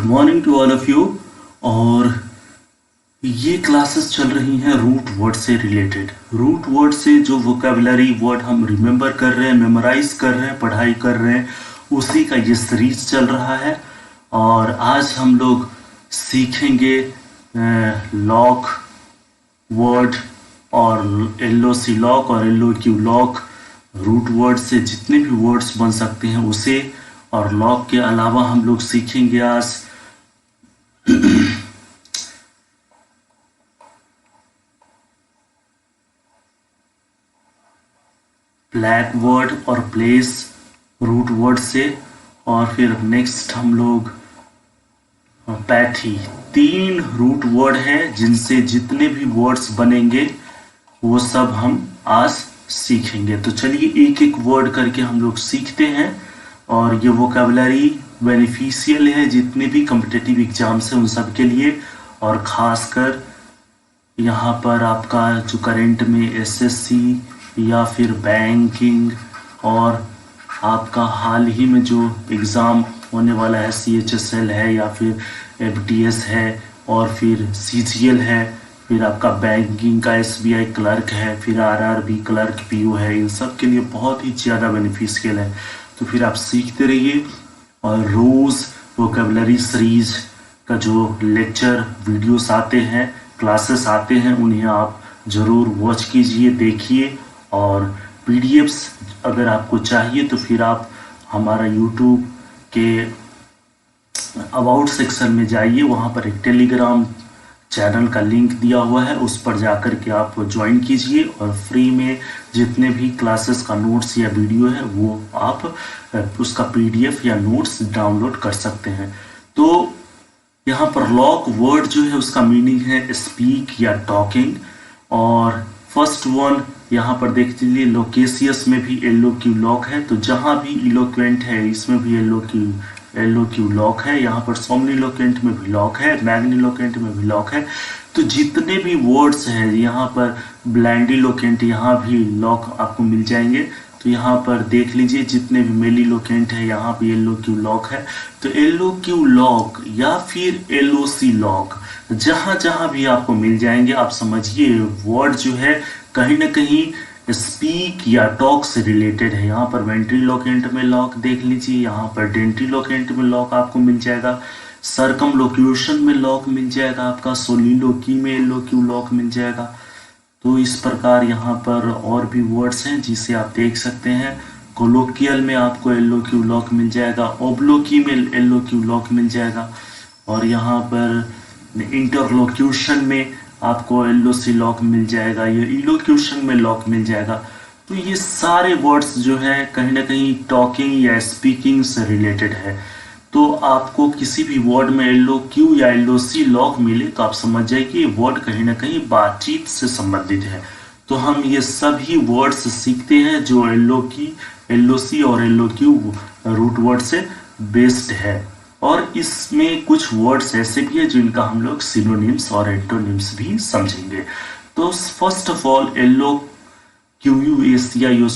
Morning to all of you. और ये classes चल रही हैं रूट वर्ड से रिलेटेड। रूट वर्ड से जो वोकेबलरी वर्ड हम रिमेंबर कर रहे हैं, मेमोराइज कर रहे हैं, पढ़ाई कर रहे हैं, उसी का ये सीरीज चल रहा है। और आज हम लोग सीखेंगे लॉक वर्ड और एलओसी लॉक और एलओक्यू लॉक। रूट वर्ड से जितने भी वर्ड्स बन सकते हैं उसे, और लॉक के अलावा हम लोग सीखेंगे आज ब्लैक वर्ड और प्लेस रूट वर्ड से। और फिर नेक्स्ट हम लोग पैथी। 3 रूट वर्ड है जिनसे जितने भी वर्ड्स बनेंगे वो सब हम आज सीखेंगे। तो चलिए एक एक वर्ड करके हम लोग सीखते हैं। और ये वोकेबलरी बेनिफिशियल है जितने भी कॉम्पिटिटिव एग्जाम्स हैं उन सब के लिए, और ख़ासकर यहाँ पर आपका जो करंट में एसएससी या फिर बैंकिंग और आपका हाल ही में जो एग्ज़ाम होने वाला है सीएचएसएल है या फिर एफडीएस है और फिर सीजीएल है, फिर आपका बैंकिंग का एसबीआई क्लर्क है, फिर आरआरबी क्लर्क पीओ है, इन सब के लिए बहुत ही ज़्यादा बेनिफिशियल है। तो फिर आप सीखते रहिए। और रोज़ वोकेबलरी सीरीज का जो लेक्चर वीडियोस आते हैं, क्लासेस आते हैं, उन्हें आप ज़रूर वॉच कीजिए, देखिए। और पीडीएफ्स अगर आपको चाहिए तो फिर आप हमारा यूट्यूब के अबाउट सेक्शन में जाइए, वहाँ पर एक टेलीग्राम चैनल का लिंक दिया हुआ है, उस पर जाकर के आप ज्वाइन कीजिए और फ्री में जितने भी क्लासेस का नोट्स या वीडियो है वो आप उसका पीडीएफ या नोट्स डाउनलोड कर सकते हैं। तो यहाँ पर लॉक वर्ड जो है उसका मीनिंग है स्पीक या टॉकिंग। और फर्स्ट वन यहाँ पर देख लीजिए, लोकेशियस में भी एलओक्यू लॉक है, तो जहाँ भी इलोक्वेंट है इसमें भी एलओक्यू लॉक है। यहाँ पर सोमनिलोक्वेंट में भी लॉक है, मैग्निलोक्वेंट में भी लॉक है। तो जितने भी वर्ड्स हैं यहाँ पर ब्लैंडिलोक्वेंट, यहाँ भी लॉक आपको मिल जाएंगे। तो यहाँ पर देख लीजिए जितने भी मेलिलोक्वेंट है यहाँ भी एलओक्यू लॉक है। तो एलओक्यू लॉक या फिर एलओसी लॉक जहाँ जहाँ भी आपको मिल जाएंगे, आप समझिए वर्ड जो है कहीं ना कहीं स्पीक या टॉक से रिलेटेड है। यहाँ पर वेंट्रिलोक्वेंट में लॉक देख लीजिए, यहाँ पर डेंट्रिलोक्वेंट में लॉक आपको मिल जाएगा, सर्कमलोक्यूशन में लॉक मिल जाएगा, आपका सोलिलोकी में एलओक्यू लॉक मिल जाएगा। तो इस प्रकार यहाँ पर और भी वर्ड्स हैं जिसे आप देख सकते हैं। कोलोकियल में आपको एलओक्यू लॉक मिल जाएगा, ओब्लोकी में एलओक्यू लॉक मिल जाएगा, और यहाँ पर इंटरलोक्यूशन में आपको एलओसी लॉक मिल जाएगा, या इलोक्यूशन में लॉक मिल जाएगा। तो ये सारे वर्ड्स जो है कहीं ना कहीं टॉकिंग या स्पीकिंग से रिलेटेड है। तो आपको किसी भी वर्ड में एलओक्यू या एलओसी लॉक मिले तो आप समझ जाइए कि ये वर्ड कहीं ना कहीं बातचीत से संबंधित है। तो हम ये सभी वर्ड्स सीखते हैं जो एलओसी और एलओक्यू रूट वर्ड से बेस्ड है। और इसमें कुछ वर्ड्स ऐसे भी है जिनका हम लोग सिनोनिम्स और एंटोनिम्स भी समझेंगे। तो फर्स्ट ऑफ ऑल एलओक्यूएस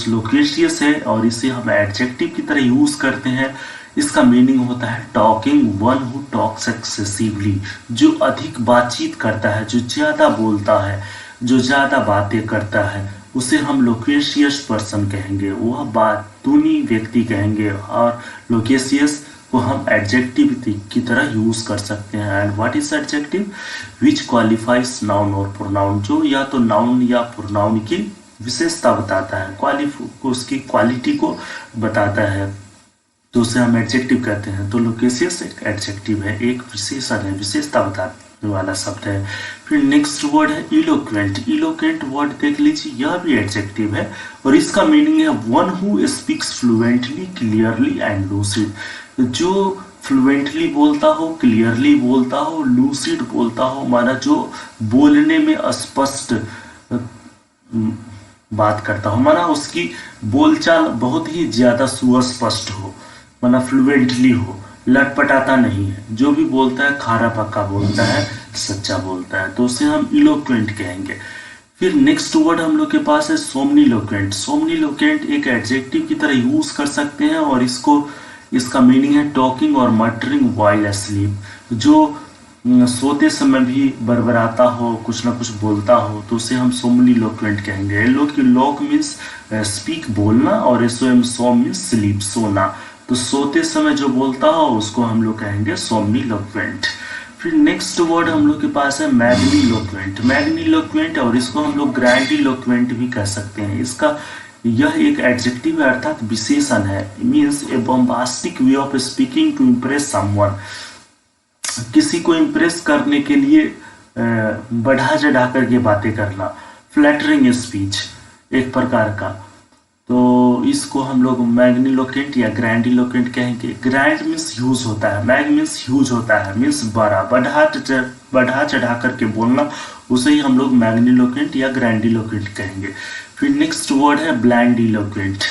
लोकेशियस है, और इसे हम एडजेक्टिव की तरह यूज करते हैं। इसका मीनिंग होता है talking, one who talks excessively, जो अधिक बातचीत करता है, जो ज्यादा बोलता है, जो ज्यादा बातें करता है, उसे हम लोकेशियस पर्सन कहेंगे, वह बातूनी व्यक्ति कहेंगे। और लोकेशियस को हम एडजेक्टिव की तरह यूज कर सकते हैं। And what is adjective? Which qualifies noun और प्रोनाउन, जो या तो नाउन या प्रोनाउन की विशेषता बताता है, उसकी क्वालिटी को बताता है, तो उसे हम एडजेक्टिव कहते हैं। तो लोकेशियस एक एडजेक्टिव है, एक विशेषण है, विशेषता बताने वाला शब्द है। फिर नेक्स्ट वर्ड है इलोक्वेंट। इलोक्वेंट वर्ड देख लीजिए, यह भी एडजेक्टिव है, और इसका मीनिंग है one who speaks fluently, clearly and lucid, जो फ्लुएंटली बोलता हो, क्लियरली बोलता हो, लूसिड बोलता हो, माना जो बोलने में स्पष्ट बात करता हो, माना उसकी बोलचाल बहुत ही ज्यादा सुस्पष्ट हो, माना फ्लुएंटली हो, लटपटाता नहीं है, जो भी बोलता है खारा पक्का बोलता है, सच्चा बोलता है, तो उसे हम इलोक्वेंट कहेंगे। फिर नेक्स्ट वर्ड हम लोग के पास है सोमनिलोक्वेंट। सोमनिलोक्वेंट एक एडजेक्टिव की तरह यूज कर सकते हैं, और इसको इसका मीनिंग है टॉकिंग और मटरिंग व्हाइल अस्लीप, जो सोते समय भी बरबराता हो, कुछ ना कुछ बोलता हो, तो उसे हम सोमनीलोक्वेंट कहेंगे। लोक मीन्स स्पीक बोलना, और एसओएम सोम मीन्स स्लीप सोना, तो सोते समय जो बोलता हो उसको हम लोग कहेंगे सोमनीलोक्वेंट। फिर नेक्स्ट वर्ड हम लोग के पास है मैग्नीलोक्वेंट। मैग्नीलोक्वेंट, और इसको हम लोग ग्रैंडीलोक्वेंट भी कह सकते हैं। इसका यह एक एडजेक्टिव है अर्थात विशेषण है। Means a bombastic way of speaking to impress someone, किसी को इम्प्रेस करने के लिए बढ़ा चढ़ा करके बातें करना। फ्लैटरिंग स्पीच एक प्रकार का, तो इसको हम लोग मैग्नीलोक्वेंट या ग्रैंडीलोक्वेंट कहेंगे। ग्रैंड मीन्स ह्यूज होता है, मैग मीन्स ह्यूज होता है, मीन्स बड़ा, बढ़ा चढ़ा करके बोलना, उसे ही हम लोग मैग्नीलोक्वेंट या ग्रैंडीलोक्वेंट कहेंगे। फिर नेक्स्ट वर्ड है ब्लैंडीलोक्वेंट।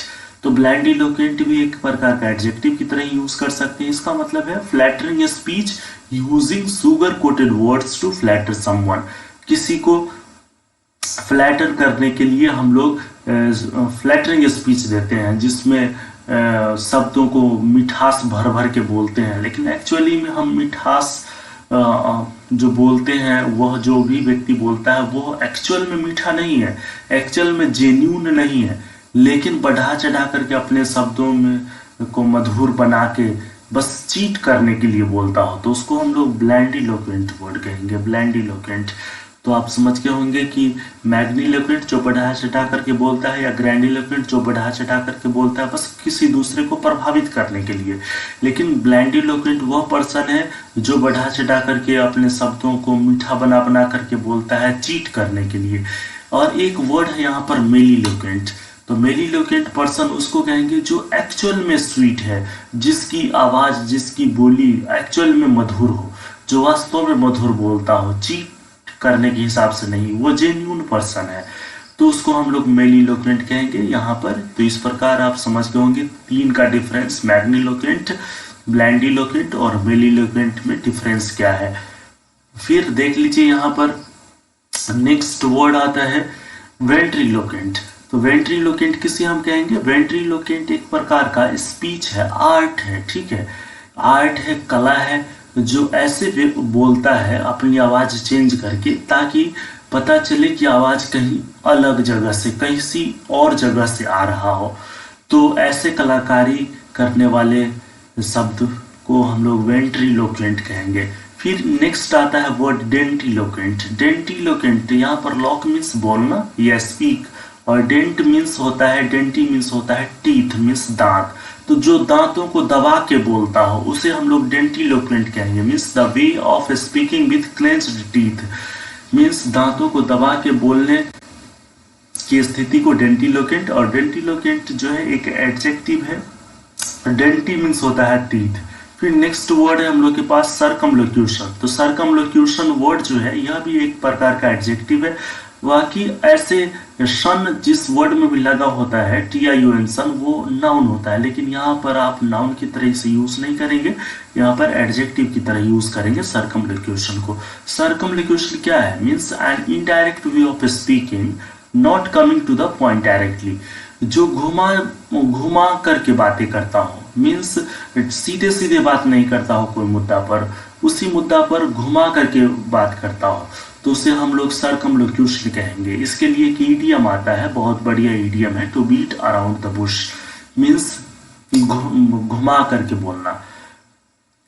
तो ब्लैंडीलोक्वेंट भी एक प्रकार का एडजेक्टिव की तरह यूज कर सकते हैं। इसका मतलब है flattering speech using sugar coated words to flatter someone, किसी को फ्लैटर करने के लिए हम लोग फ्लैटरिंग स्पीच देते हैं, जिसमें शब्दों को मिठास भर भर के बोलते हैं, लेकिन एक्चुअली में हम मिठास जो बोलते हैं, वह जो भी व्यक्ति बोलता है वो एक्चुअल में मीठा नहीं है, एक्चुअल में जेन्यून नहीं है, लेकिन बढ़ा चढ़ा करके अपने शब्दों में को मधुर बना के बस चीट करने के लिए बोलता हो, तो उसको हम लोग ब्लैंडीलोक्वेंट वर्ड कहेंगे, ब्लैंडीलोक्वेंट। तो आप समझ के होंगे कि मैग्नीलोक्वेंट जो बढ़ा चढ़ा करके बोलता है, या ग्रैंडीलोक्वेंट जो बढ़ा चढ़ा करके बोलता है बस किसी दूसरे को प्रभावित करने के लिए, लेकिन ब्लैंडीलोक्वेंट वह पर्सन है जो बढ़ा चढ़ा करके अपने शब्दों को मीठा बना बना करके बोलता है चीट करने के लिए। और एक वर्ड है यहाँ पर मेलीलोक्वेंट। तो मेलीलोक्वेंट पर्सन उसको कहेंगे जो एक्चुअल में स्वीट है, जिसकी आवाज, जिसकी बोली एक्चुअल में मधुर हो, जो वास्तव में मधुर बोलता हो, चीट करने के हिसाब से नहीं, वो जेन्यून पर्सन है, तो उसको हम लोग मेलीलोक्वेंट कहेंगे यहाँ पर। तो इस प्रकार आप समझ गए होंगे तीन का डिफरेंस, मैग्नीलोक्वेंट, ब्लैंडीलोक्वेंट और मेलीलोक्वेंट में डिफरेंस क्या है। फिर देख लीजिए यहाँ पर नेक्स्ट वर्ड आता है वेंट्रीलोक्वेंट। तो वेंट्रीलोक्वेंट किसे हम कहेंगे? वेंट्रीलोक्वेंट एक प्रकार का स्पीच है, आर्ट है, ठीक है, आर्ट है, कला है, जो ऐसे बोलता है अपनी आवाज चेंज करके, ताकि पता चले कि आवाज कहीं अलग जगह से, कहीं और जगह से आ रहा हो। तो ऐसे कलाकारी करने वाले शब्द को हम लोग वेंट्रीलोक्वेंट कहेंगे। फिर नेक्स्ट आता है वर्ड डेंटीलोक्वेंट। डेंटीलोक्वेंट यहाँ पर लॉक मीन्स बोलना या स्पीक, और डेंट मीन्स होता है, डेंटी मीन्स होता है टीथ मीन्स दांत, तो जो दांतों को दबा के बोलता हो उसे हम लोग डेंटीलोक्वेंट कहेंगे। Means the way of speaking with clenched teeth, means दांतों को दबा के बोलने की स्थिति को डेंटीलोक्वेंट। और डेंटीलोक्वेंट जो है एक एडजेक्टिव है, डेंटी मीन्स होता है टीथ। फिर नेक्स्ट वर्ड है हम लोग के पास सर्कमलोक्यूशन। तो सर्कमलोक्यूशन वर्ड जो है यह भी एक प्रकार का एडजेक्टिव है। बाकी ऐसे शन जिस वर्ड में भी लगा होता है, TION सन, वो नाउन होता है, लेकिन यहाँ पर आप नाउन की तरह से यूज नहीं करेंगे, यहाँ पर एडजेक्टिव की तरह यूज करेंगे सर्कमलोक्यूशन को। सर्कमलोक्यूशन क्या है? Means an indirect way of speaking not coming to the point directly, जो घुमा करके बातें करता हो, मीन्स सीधे सीधे बात नहीं करता हो कोई मुद्दा पर, उसी मुद्दा पर घुमा करके बात करता हो, तो उसे हम लोग सर्कमलोक्यूशन कहेंगे। इसके लिए एक ईडियम आता है, बहुत बढ़िया ईडियम है, to beat around the bush, means घुमा करके बोलना,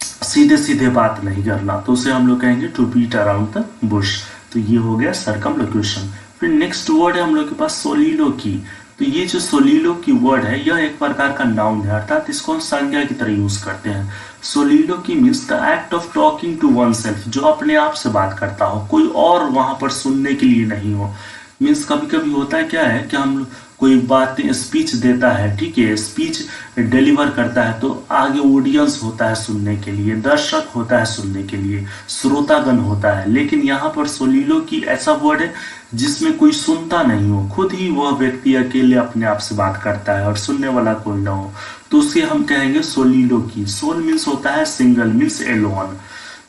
सीधे सीधे बात नहीं करना, तो उसे हम लोग कहेंगे to beat around the bush. तो ये हो गया सर्कमलोक्यूशन। फिर नेक्स्ट वर्ड है हम लोग के पास सोलिलोकी। तो ये जो सोलिलोकी वर्ड है यह एक प्रकार का नाउन है, अर्थात इसको हम संज्ञा की तरह यूज करते हैं। Soliloquy means the act of talking to oneself, जो अपने आप से बात करता हो, कोई और वहां पर सुनने के लिए नहीं हो। मीन्स कभी कभी होता है क्या है कि हम कोई बातें स्पीच देता है, ठीक है, स्पीच डिलीवर करता है, तो आगे ऑडियंस होता है सुनने के लिए, दर्शक होता है सुनने के लिए, श्रोतागण होता है, लेकिन यहाँ पर सोलिलोकी ऐसा वर्ड है जिसमें कोई सुनता नहीं हो, खुद ही वह व्यक्ति अकेले अपने आप से बात करता है और सुनने वाला कोई ना हो, तो उसे हम कहेंगे सोलिलोकी। सोल मीन्स होता है सिंगल, मीन्स एलोन।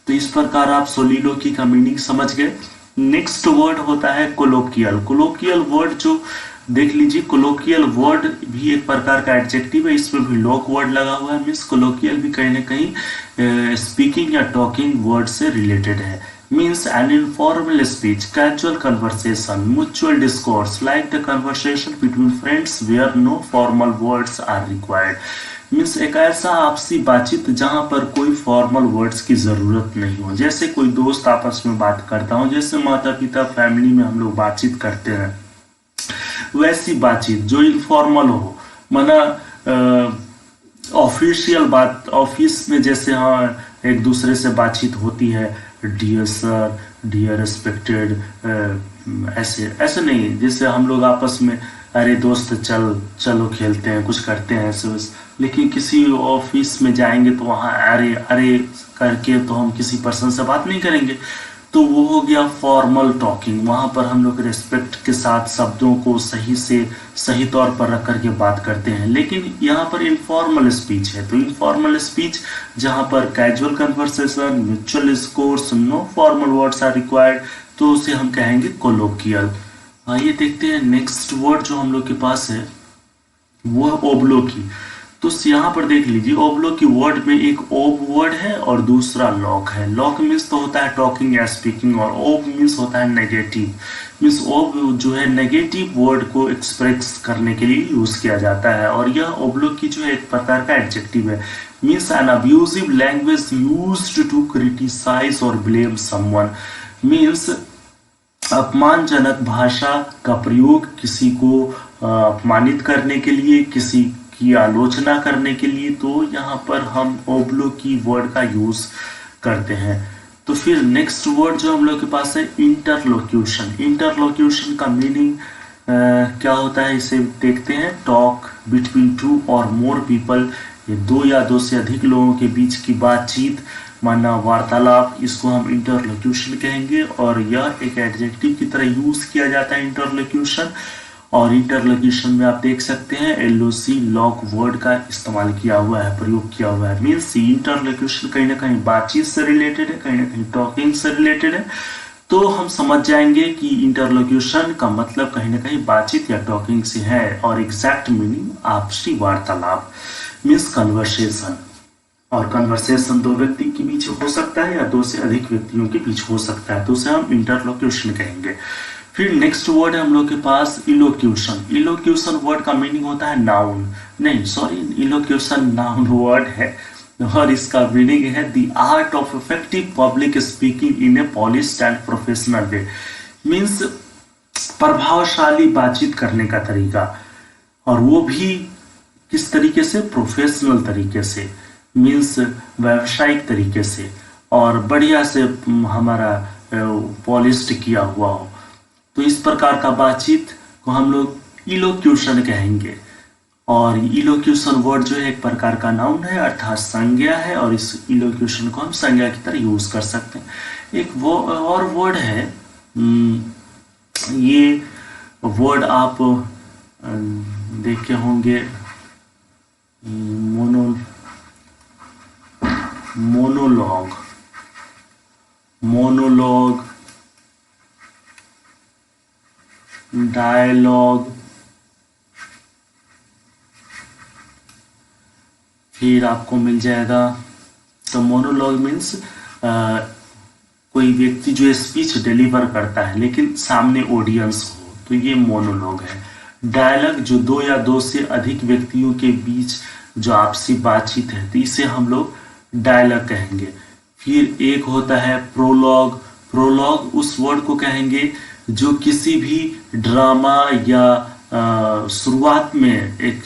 तो इस प्रकार आप सोलिलोकी का मीनिंग समझ गए। नेक्स्ट वर्ड होता है कोलोकियल। कोलोकियल वर्ड जो देख लीजिए कोलोकियल वर्ड भी एक प्रकार का एडजेक्टिव है, इसमें भी लॉक वर्ड लगा हुआ है। मीन्स कोलोकियल भी कहीं ना कहीं स्पीकिंग या टॉकिंग वर्ड से रिलेटेड है। Means an informal speech, casual conversation, mutual discourse like the conversation between friends where no formal words are required. Means एक ऐसा आपसी बातचीत जहां पर कोई फॉर्मल वर्ड्स की जरूरत नहीं हो, जैसे कोई दोस्त आपस में बात करता हो, जैसे माता पिता फैमिली में हम लोग बातचीत करते हैं, वैसी बातचीत जो इनफॉर्मल हो। माना ऑफिशियल बात, ऑफिस में जैसे हाँ एक दूसरे से बातचीत होती है, डियर सर, डियर रिस्पेक्टेड, ऐसे ऐसे नहीं जैसे हम लोग आपस में अरे दोस्त चलो खेलते हैं, कुछ करते हैं ऐसे वैसे। लेकिन किसी ऑफिस में जाएंगे तो वहाँ अरे अरे करके तो हम किसी पर्सन से बात नहीं करेंगे, तो वो हो गया फॉर्मल टॉकिंग। वहाँ पर हम लोग रिस्पेक्ट के साथ शब्दों को सही से सही तौर पर रख करके बात करते हैं। लेकिन यहाँ पर इनफॉर्मल स्पीच है, तो इनफॉर्मल स्पीच जहाँ पर casual conversation, mutual discourse, no formal words are required, तो उसे हम कहेंगे कोलोकियल। आइए देखते हैं नेक्स्ट वर्ड जो हम लोग के पास है वो है ओब्लोकी। तो यहाँ पर देख लीजिए ओब्लोकी वर्ड में एक ओब वर्ड है और दूसरा लॉक है। लॉक मीन्स तो होता है टॉकिंग या स्पीकिंग, और ओब मीन्स होता है नेगेटिव। मीन्स ओब जो है नेगेटिव वर्ड को एक्सप्रेस करने के लिए यूज किया जाता है, और यह ओब्लोकी जो है एक प्रकार का एडजेक्टिव है। Means an abusive language used to criticise और ब्लेम समवन। मीन्स अपमानजनक भाषा का प्रयोग किसी को अपमानित करने के लिए, किसी की आलोचना करने के लिए, तो यहाँ पर हम ओब्लोकी वर्ड का यूज करते हैं। तो फिर नेक्स्ट वर्ड जो हम लोग के पास है इंटरलोक्यूशन। इंटरलोक्यूशन का मीनिंग क्या होता है इसे देखते हैं। टॉक बिटवीन टू और मोर पीपल, ये दो या दो से अधिक लोगों के बीच की बातचीत, माना वार्तालाप, इसको हम इंटरलोक्यूशन कहेंगे। और यह एक एडजेक्टिव की तरह यूज किया जाता है इंटरलोक्यूशन। और इंटरलोक्यूशन में आप देख सकते हैं एलओसी लॉक वर्ड का इस्तेमाल किया हुआ है, प्रयोग किया हुआ है। मीन्स इंटरलोक्यूशन कहीं ना कहीं बातचीत से रिलेटेड है, कहीं ना कहीं टॉकिंग से रिलेटेड है। तो हम समझ जाएंगे कि इंटरलोक्यूशन का मतलब कहीं ना कहीं बातचीत या टॉकिंग से है, और एग्जैक्ट मीनिंग आपसी वार्तालाप मीन्स कन्वर्सेशन। और कन्वर्सेशन दो व्यक्ति के बीच हो सकता है या दो से अधिक व्यक्तियों के बीच हो सकता है, तो उसे हम इंटरलोक्यूशन कहेंगे। फिर नेक्स्ट वर्ड है हम लोग के पास इलोक्यूशन। इलोक्यूशन वर्ड का मीनिंग होता है नाउन, नहीं सॉरी, इलोक्यूशन नाउन वर्ड है, और इसका मीनिंग है the art of effective public speaking in A polished and professional way. Means प्रभावशाली बातचीत करने का तरीका, और वो भी किस तरीके से, प्रोफेशनल तरीके से, मीन्स व्यावसायिक तरीके से, और बढ़िया से हमारा पॉलिश्ड किया हुआ हो। तो इस प्रकार का बातचीत को हम लोग इलोक्यूशन कहेंगे। और इलोक्यूशन वर्ड जो है एक प्रकार का नाउन है, अर्थात संज्ञा है, और इस इलोक्यूशन को हम संज्ञा की तरह यूज कर सकते हैं। एक वो और वर्ड है, ये वर्ड आप देखे होंगे, मोनोलॉग, डायलॉग, फिर आपको मिल जाएगा। तो मोनोलॉग मीन्स कोई व्यक्ति जो स्पीच डिलीवर करता है लेकिन सामने ऑडियंस हो, तो ये मोनोलॉग है। डायलॉग जो दो या दो से अधिक व्यक्तियों के बीच जो आपसी बातचीत है, तो इसे हम लोग डायलॉग कहेंगे। फिर एक होता है प्रोलॉग। प्रोलॉग उस वर्ड को कहेंगे जो किसी भी ड्रामा या शुरुआत में एक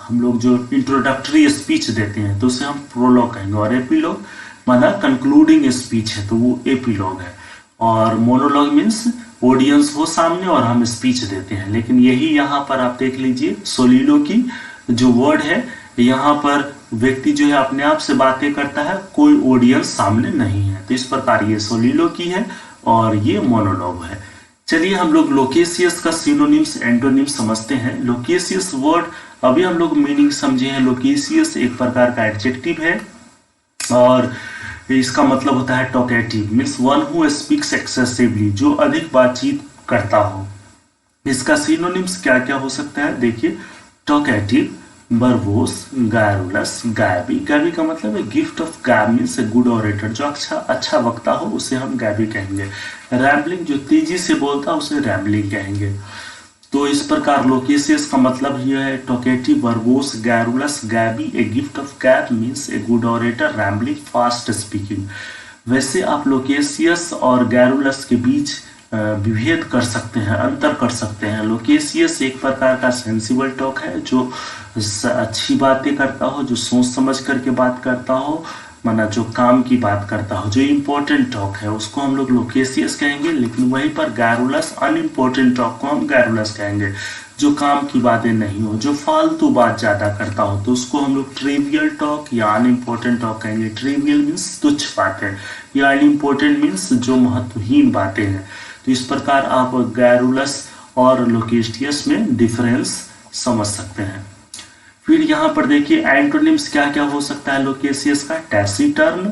हम लोग जो इंट्रोडक्टरी स्पीच देते हैं, तो उसे हम प्रोलॉग कहेंगे। और एपिलॉग माना कंक्लूडिंग स्पीच है, तो वो एपिलॉग है। और मोनोलॉग मीन्स ऑडियंस हो सामने और हम स्पीच देते हैं। लेकिन यही यहाँ पर आप देख लीजिए सोलिलोकी जो वर्ड है, यहाँ पर व्यक्ति जो है अपने आप से बातें करता है, कोई ऑडियंस सामने नहीं है। तो इस प्रकार ये सोलिलोकी है और ये मोनोलॉग है। चलिए हम लोग लोकेशियस का सिनोनिम्स एंटोनिम्स समझते हैं। लोकेशियस वर्ड अभी हम लोग मीनिंग समझे हैं। लोकेशियस एक प्रकार का एडजेक्टिव है और इसका मतलब होता है talkative, means one who speaks excessively, जो अधिक बातचीत करता हो। इसका सिनोनिम्स क्या क्या हो सकता है देखिए, टॉकेटिव, वर्बोस, गायरुलस, गायबी। गायबी का मतलब है गिफ्ट ऑफ गायब मीन्स ए गुड ऑरेटर, जो अच्छा वक्ता हो उसे हम गायबी कहेंगे। रैम्बलिंग, जो तेजी से बोलता है उसे रैम्बलिंग कहेंगे। तो इस प्रकार लोकेशियस का मतलब यह है talkative, verbose, garrulous, gabby. A gift of gab means a good orator, rambling, fast speaking. वैसे आप लोकेशियस और गैरुलस के बीच विभेद कर सकते हैं, अंतर कर सकते हैं। लोकेशियस एक प्रकार का सेंसिबल टॉक है, जो अच्छी बातें करता हो, जो सोच समझ करके बात करता हो, माना जो काम की बात करता हो, जो इम्पोर्टेंट टॉक है उसको हम लोग लोकेशियस कहेंगे। लेकिन वहीं पर गैरुलस, अनइम्पोर्टेंट टॉक को हम गैरुलस कहेंगे। जो काम की बातें नहीं हो, जो फालतू बात ज्यादा करता हो, तो उसको हम लोग ट्रिवियल टॉक या अनइम्पोर्टेंट टॉक कहेंगे। ट्रिवियल मीन्स तुच्छ बातें, या अनइम्पोर्टेंट मीन्स जो महत्वहीन बातें हैं। तो इस प्रकार आप गैरुलस और लोकेशियस में डिफरेंस समझ सकते हैं। फिर यहाँ पर देखिए एंटोनिम्स क्या क्या हो सकता है लोकेशियस का। टैसीटर्न,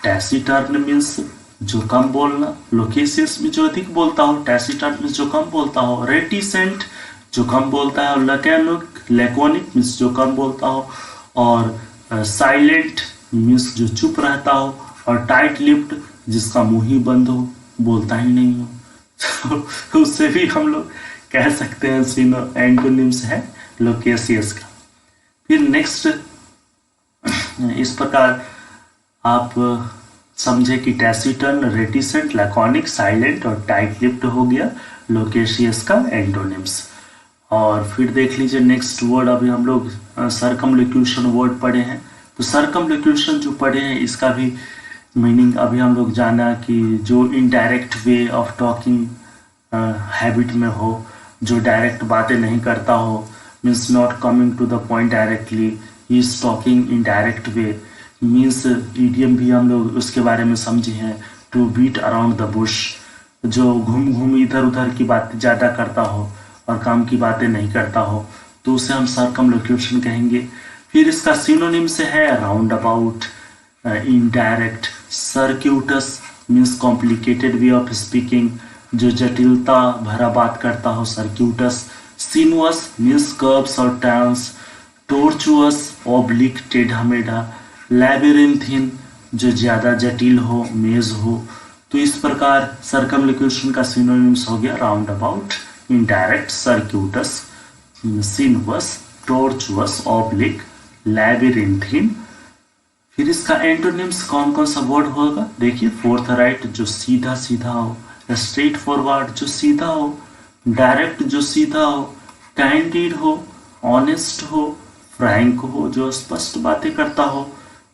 टैसीटर्न मीन्स जो कम बोलना, लोकेशियस में जो अधिक बोलता हो। टैसीटर्न मीन्स जो कम बोलता हो। रेटिसेंट, जो कम बोलता है। लैकोनिक मीन्स जो कम बोलता हो। और साइलेंट मीन्स जो चुप रहता हो। और टाइट लिप्ड, जिसका मुंह ही बंद हो, बोलता ही नहीं हो। तो उससे भी हम लोग कह सकते हैं सीनो एंटोनिम्स है लोकेशियस का। फिर नेक्स्ट, इस प्रकार आप समझे कि टैसीटर्न, रेटिसेंट, लैकोनिक, साइलेंट और टाइट लिप्ड हो गया लोकेशियस का एंटोनिम्स। और फिर देख लीजिए नेक्स्ट वर्ड, अभी हम लोग सर्कमलोक्यूशन वर्ड पढ़े हैं। तो सर्कमलोक्यूशन जो पढ़े हैं इसका भी मीनिंग अभी हम लोग जाना कि जो indirect way of talking habit में हो, जो डायरेक्ट बातें नहीं करता हो, means not coming to the point directly, he is talking in direct way. Means idiom भी हम लोग उसके बारे में समझे हैं, to beat around the bush, जो घूम घूम इधर उधर की बातें ज़्यादा करता हो और काम की बातें नहीं करता हो, तो उसे हम सर्कमलोक्यूशन कहेंगे। फिर इसका सिनोनिम से है roundabout, indirect. Circuitous means complicated way of speaking, जो जटिलता भरा बात करता हो, सर्क्यूटस। सिनुअस मीन्स कर्व्स और टर्न्स। टोर्चुअस, ऑब्लिक, टेढ़ा मेढ़ा। लैबिरिंथिन, जो ज्यादा जटिल हो, मेज हो। तो इस प्रकार सर्कमलोक्यूशन का सिनोनिम्स हो गया राउंड अबाउट, इनडायरेक्ट, सर्क्यूटस, सिनुअस, टोर्चुअस, ऑब्लिक, लैबिरिंथिन। फिर इसका एंटोनिम्स कौन कौन सा वर्ड होगा देखिए, फोर्थ राइट, जो सीधा सीधा हो। स्ट्रेट फॉरवर्ड, जो सीधा हो। डायरेक्ट, जो सीधा हो। कैंडिड हो, ऑनेस्ट हो, फ्रैंक हो, जो स्पष्ट बातें करता हो।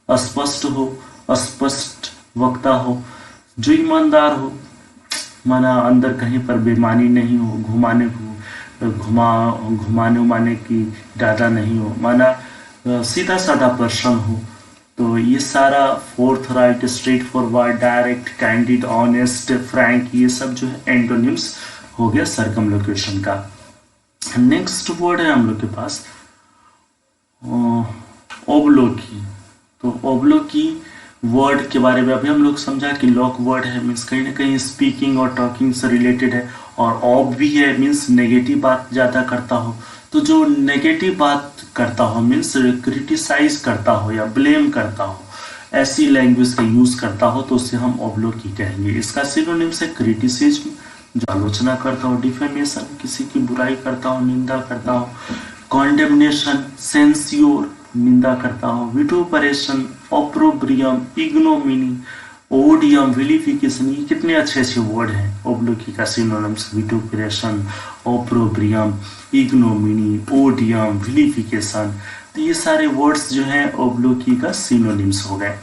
अस्पष्ट हो, अस्पष्ट वक्ता हो, जो ईमानदार हो, माना अंदर कहीं पर बेईमानी नहीं हो, घुमाने उमाने की इरादा नहीं हो, माना सीधा साधा पर्सन हो। तो ये सारा fourth right, straight forward, direct, candid, honest, Frank, ये सब जो है एंटोनिम्स हो गया सर्कमलोक्यूशन का। नेक्स्ट वर्ड है हम लोग के पास ओब्लोकी। तो ओब्लोकी वर्ड के बारे में अभी हम लोग समझा कि लॉक वर्ड है, मीन्स कहीं ना कहीं स्पीकिंग और टॉकिंग से रिलेटेड है। और ऑब भी है, मीन्स नेगेटिव बात ज़्यादा करता हो। तो जो नेगेटिव बात करता हो, मीन्स क्रिटिसाइज करता हो या ब्लेम करता हो, ऐसी लैंग्वेज का यूज करता हो, तो उसे हम ओब्लोकी कहेंगे। इसका सिनोनिम्स है क्रिटिसिज्म, जो आलोचना करता हो। डिफेमेशन, किसी की बुराई करता हो, निंदा करता हो। कॉन्डेमनेशन, सेंस्योर, निंदा करता हो। Vituperation, opprobrium, ignominy, odium, vilification. ये कितने अच्छे अच्छे वर्ड हैं ओब्लोकी का synonyms. Vituperation, opprobrium, ignominy, odium, vilification. तो ये सारे वर्ड्स जो हैं ओब्लोकी का सिनोनिम्स हो गए।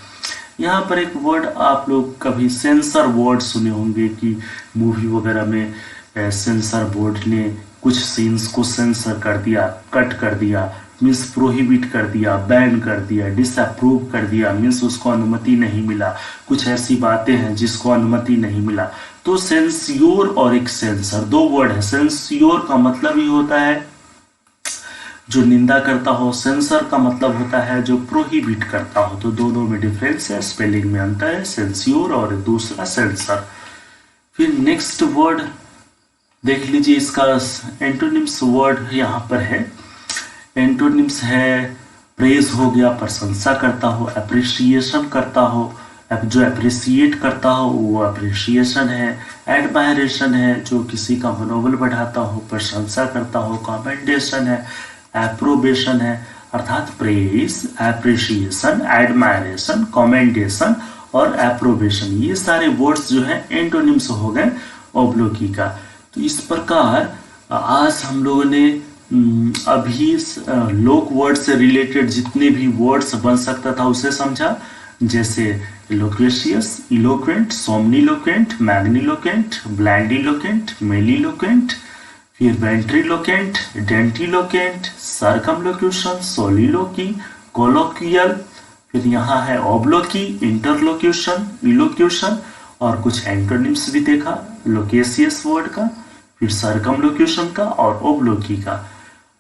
यहाँ पर एक वर्ड आप लोग कभी सेंसर वर्ड सुने होंगे कि मूवी वगैरह में सेंसर बोर्ड ने कुछ सीन्स को सेंसर कर दिया, कट कर दिया, मीन्स प्रोहिबिट कर दिया, बैन कर दिया, डिसअप्रूव कर दिया, मीन्स उसको अनुमति नहीं मिला। कुछ ऐसी बातें हैं जिसको अनुमति नहीं मिला। तो सेंस्योर और एक सेंसर, दो वर्ड है। सेंस्योर का मतलब ही होता है जो निंदा करता हो, सेंसर का मतलब होता है जो प्रोहिबिट करता हो। तो दोनों में डिफरेंस है, स्पेलिंग में अंतर है, सेंस्योर और दूसरा सेंसर। फिर नेक्स्ट वर्ड देख लीजिए इसका एंटोनिम्स वर्ड यहाँ पर है। एंटोनिम्स है प्रेज हो गया, प्रशंसा करता हो, अप्रिसिएशन करता हो, जो अप्रिसिएट करता हो वो अप्रिसिएशन है। एडमायरेशन है जो किसी का मनोबल बढ़ाता हो, प्रशंसा करता हो। कमेंडेशन है, एप्रोबेशन है, अर्थात प्रेज, एप्रिसिएशन, एडमायरेशन, कमेंडेशन और एप्रोबेशन, ये सारे वर्ड्स जो है एंटोनिम्स हो गए ओब्लोकी का। तो इस प्रकार आज हम लोगों ने अभी लोक वर्ड से रिलेटेड जितने भी वर्ड्स बन सकता था उसे समझा, जैसे लोक्वेशियस, इलोक्वेंट, सोमनीलोक्वेंट, मैग्नीलोक्वेंट, ब्लैंडीलोक्वेंट, मेलीलोक्वेंट, फिर वेंट्रीलोक्वेंट, डेंटीलोक्वेंट, सर्कमलोक्यूशन, सोलिलोकी, कोलोक्वियल, फिर यहाँ है ओब्लोकी, इंटरलोक्यूशन, इलोक्यूशन और कुछ एंटोनिम्स भी देखा लोकेशियस वर्ड का, फिर सर्कमलोक्यूशन का और ओब्लोकी का।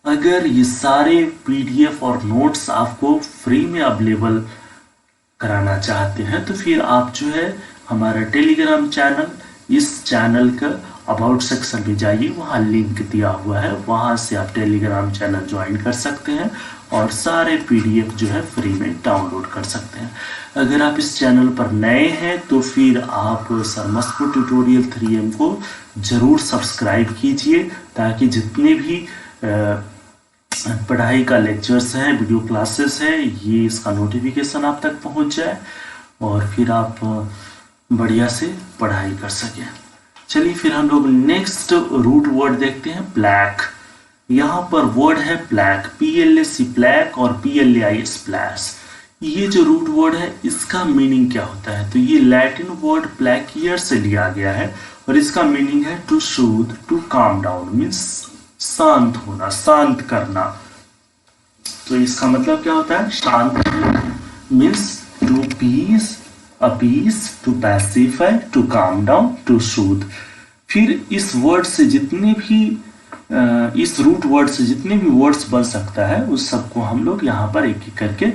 अगर ये सारे पीडीएफ और नोट्स आपको फ्री में अवेलेबल कराना चाहते हैं तो फिर आप जो है हमारा टेलीग्राम चैनल, इस चैनल का अबाउट सेक्शन में जाइए, वहाँ लिंक दिया हुआ है, वहाँ से आप टेलीग्राम चैनल ज्वाइन कर सकते हैं और सारे पीडीएफ जो है फ्री में डाउनलोड कर सकते हैं। अगर आप इस चैनल पर नए हैं तो फिर आप सरमस्को ट्यूटोरियल 3M को जरूर सब्सक्राइब कीजिए, ताकि जितने भी पढ़ाई का लेक्चर्स हैं, वीडियो क्लासेस हैं, ये इसका नोटिफिकेशन आप तक पहुंच जाए और फिर आप बढ़िया से पढ़ाई कर सकें। चलिए फिर हम लोग नेक्स्ट रूट वर्ड देखते हैं, ब्लैक। यहाँ पर वर्ड है ब्लैक, PLAC ब्लैक और PLAI स्प्लैश। ये जो रूट वर्ड है इसका मीनिंग क्या होता है? तो ये लैटिन वर्ड ब्लैकियर से लिया गया है और इसका मीनिंग है to soothe, to calm down, means शांत होना, शांत करना। तो इसका मतलब क्या होता है? शांत means to peace, appease, to pacify, to calm down, to soothe. फिर इस वर्ड से जितने भी इस रूट वर्ड से जितने भी वर्ड्स बन सकता है उस सबको हम लोग यहाँ पर एक एक करके